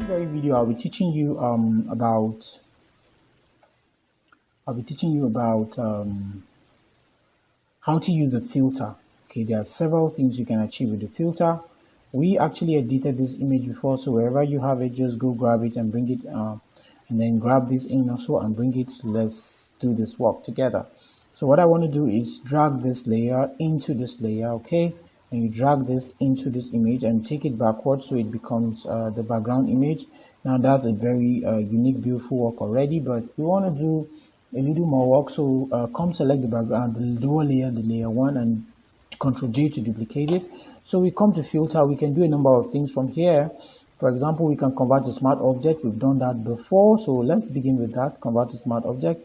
very video I'll be teaching you about how to use a filter. Okay, there are several things you can achieve with the filter. We actually edited this image before, so wherever you have it, just go grab it and bring it and then grab this in also and bring it. Let's do this work together. So what I want to do is drag this layer into this layer, okay, and you drag this into this image and take it backwards so it becomes the background image. Now that's a very unique, beautiful work already, but we want to do a little more work. So come select the background, the lower layer, the layer 1, and Ctrl J to duplicate it. So we come to filter. We can do a number of things from here. For example, we can convert to smart object. We've done that before, so let's begin with that. Convert to smart object,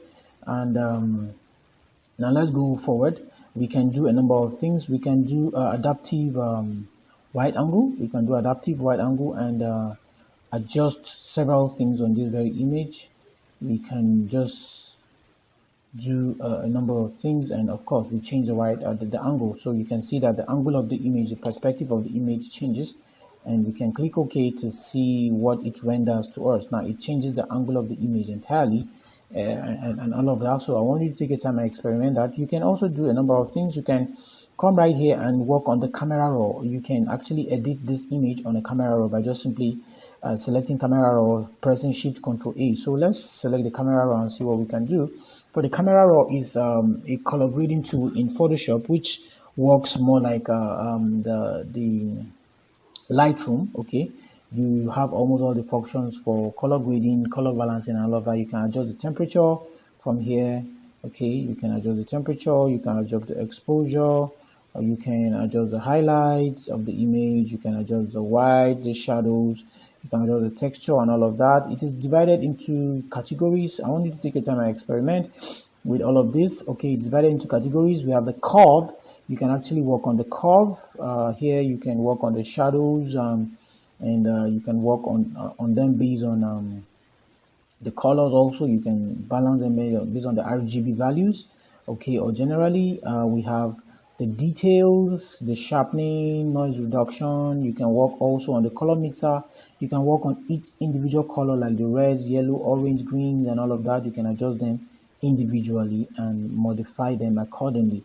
and now let's go forward. We can do a number of things. We can do adaptive wide angle. We can do adaptive wide angle and adjust several things on this very image. We can just do a number of things, and of course we change the angle, so you can see that the angle of the image, the perspective of the image changes, and we can click OK to see what it renders to us. Now it changes the angle of the image entirely and all of that. So I want you to take your time and experiment that. You can also do a number of things. You can come right here and work on the camera raw. You can actually edit this image on a camera raw by just simply selecting camera raw, pressing Shift Ctrl A. So let's select the camera raw and see what we can do. But the camera raw is a color grading tool in Photoshop, which works more like the Lightroom. Okay, you have almost all the functions for color grading, color balancing, and all of that. You can adjust the temperature from here. Okay, you can adjust the temperature, you can adjust the exposure, you can adjust the highlights of the image, you can adjust the white, the shadows, you can adjust the texture and all of that. It is divided into categories. I want you to take your time and experiment with all of this. Okay, it's divided into categories. We have the curve. You can actually work on the curve. Here you can work on the shadows and you can work on them based on the colors. Also, you can balance them based on the RGB values. Okay, or generally we have the details, the sharpening, noise reduction. You can work also on the color mixer. You can work on each individual color like the reds, yellow, orange, greens, and all of that. You can adjust them individually and modify them accordingly.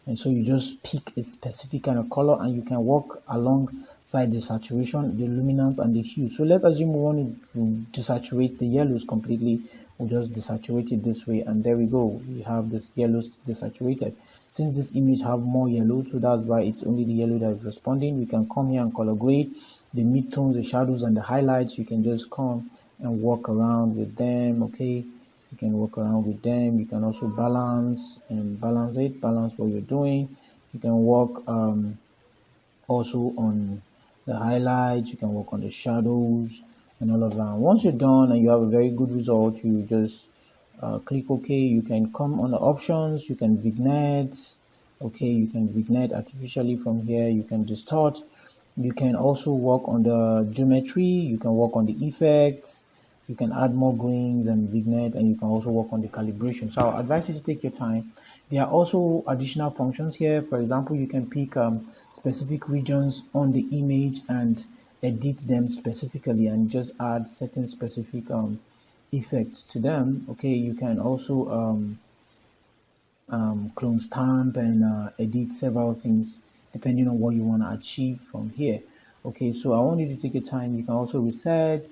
And so you just pick a specific kind of color and you can work alongside the saturation, the luminance, and the hue. So let's assume we want to desaturate the yellows completely. We'll just desaturate it this way, and there we go. We have this yellows desaturated. Since this image have more yellow, so that's why it's only the yellow that is responding. We can come here and color grade the midtones, the shadows, and the highlights. You can just come and walk around with them. Okay, you can work around with them. You can also balance what you're doing. You can work also on the highlights. You can work on the shadows and all of that. Once you're done and you have a very good result, you just click OK. You can come on the options. You can vignettes. Okay, you can vignette artificially from here. You can distort. You can also work on the geometry. You can work on the effects. You can add more greens and vignette, and you can also work on the calibration. So I advise you to take your time. There are also additional functions here. For example, you can pick specific regions on the image and edit them specifically and just add certain specific effects to them. Okay, you can also clone stamp and edit several things depending on what you want to achieve from here. Okay, so I want you to take your time. You can also reset.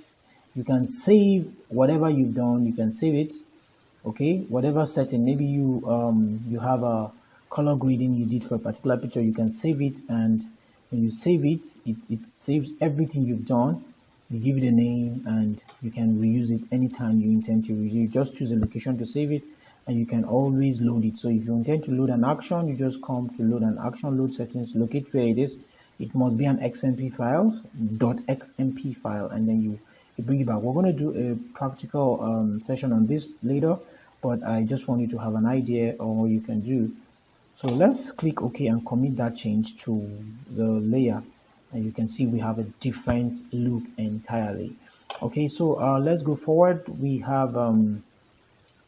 You can save whatever you've done. You can save it. Okay, whatever setting, maybe you have a color grading you did for a particular picture. You can save it, and when you save it, it saves everything you've done. You give it a name, and you can reuse it anytime you intend to reuse it. Just choose a location to save it, and you can always load it. So if you intend to load an action, you just come to load an action, load settings, locate where it is. It must be an XMP files, .xmp file, and then you bring it back. We're going to do a practical session on this later, but I just want you to have an idea of what you can do. So let's click OK and commit that change to the layer, and you can see we have a different look entirely. Okay, so let's go forward. We have the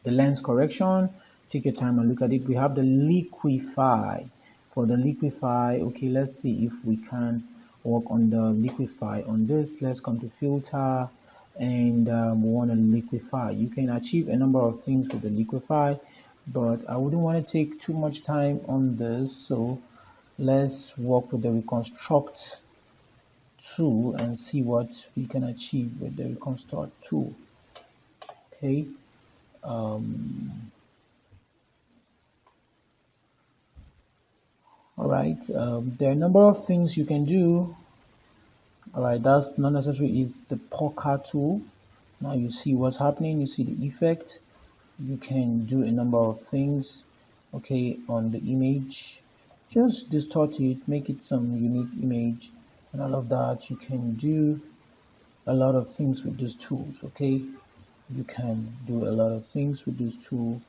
lens correction. Take your time and look at it. We have the Liquify. For the Liquify, okay, let's see if we can work on the Liquify on this. Let's come to filter. and we want to liquify. You can achieve a number of things with the liquify, but I wouldn't want to take too much time on this, so let's work with the reconstruct tool and see what we can achieve with the reconstruct tool. Okay, all right, there are a number of things you can do. All right, that's not necessary. Is the Polka tool. Now you see what's happening, you see the effect. You can do a number of things, okay, on the image. Just distort it, make it some unique image, and all of that. You can do a lot of things with these tools, okay. You can do a lot of things with this tool.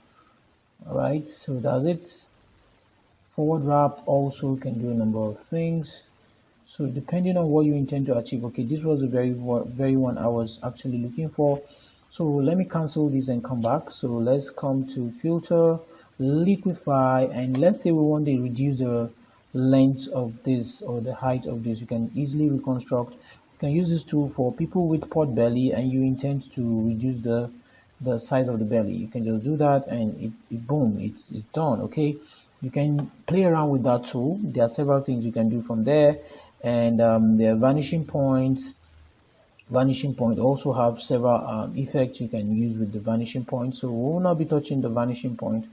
All right, so that's it. Forward wrap also can do a number of things. So depending on what you intend to achieve, okay, this was the very one I was actually looking for. So let me cancel this and come back. So let's come to filter, liquify, and let's say we want to reduce the length of this or the height of this. You can easily reconstruct. You can use this tool for people with pot belly and you intend to reduce the size of the belly. You can just do that and boom, it's done. Okay, you can play around with that tool. There are several things you can do from there, and the vanishing points. Vanishing point also have several effects you can use with the vanishing point. So we will not be touching the vanishing point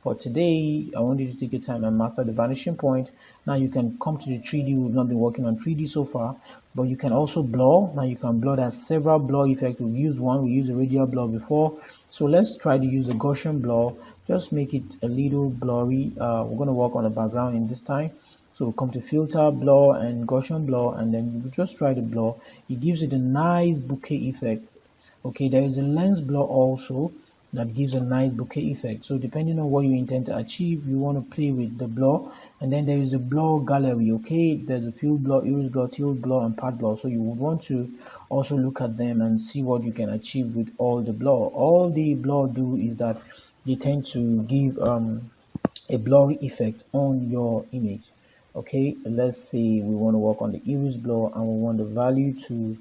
for today. I want you to take your time and master the vanishing point. Now you can come to the 3D. We've not been working on 3D so far, but you can also blur. Now you can blur. There's several blur effects. We've used one. We used a radial blur before. So let's try to use a Gaussian blur. Just make it a little blurry. We're going to work on the background in this time. So we'll come to filter, blur, and Gaussian blur, and then you just try to blur. It gives it a nice bouquet effect. Okay, there is a lens blur also that gives a nice bouquet effect. So depending on what you intend to achieve, you want to play with the blur. And then there is a blur gallery. Okay, there's a field blur, iris blur, tilt blur, and path blur. So you would want to also look at them and see what you can achieve with all the blur. All the blur do is that they tend to give a blurry effect on your image. Okay, let's say we want to work on the iris blur and we want the value to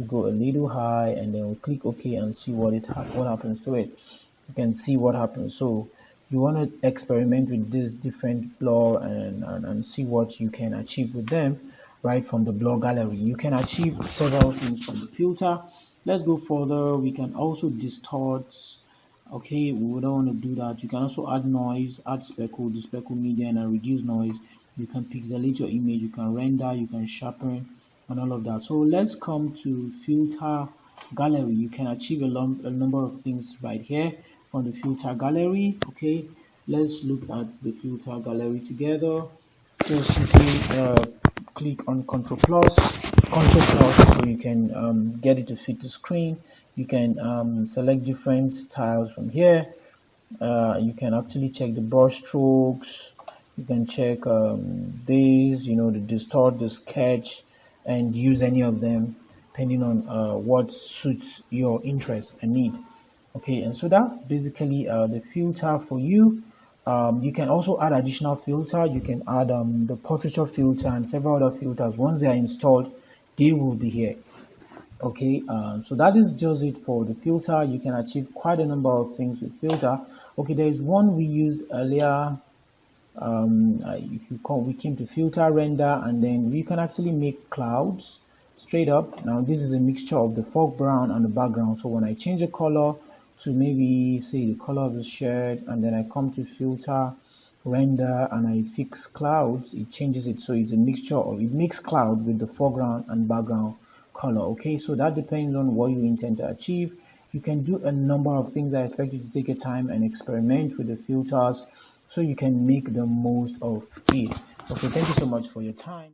go a little high, and then we click OK and see what happens to it. You can see what happens. So you want to experiment with this different blur and see what you can achieve with them right from the blur gallery. You can achieve several things from the filter. Let's go further. We can also distort. Okay, we don't want to do that. You can also add noise, add speckle, despeckle median, and reduce noise. You can pixelate your image, you can render, you can sharpen, and all of that. So let's come to filter gallery. You can achieve a number of things right here on the filter gallery. Okay, let's look at the filter gallery together. Just simply click on Control plus, so you can get it to fit the screen. You can select different styles from here. You can actually check the brush strokes. You can check these, the distort, the sketch, and use any of them depending on what suits your interest and need. Okay, and so that's basically the filter for you. You can also add additional filter. You can add the portraiture filter and several other filters. Once they are installed, they will be here. Okay, so that is just it for the filter. You can achieve quite a number of things with filter. Okay, there is one we used earlier. We came to filter, render, and then we can actually make clouds straight up. Now this is a mixture of the foreground and the background. So when I change the color to maybe say the color of the shirt, and then I come to filter, render, and I fix clouds, it changes it. So it's a mixture of, it makes cloud with the foreground and background color. Okay, so that depends on what you intend to achieve. You can do a number of things. I expect you to take your time and experiment with the filters so you can make the most of it. Okay, thank you so much for your time.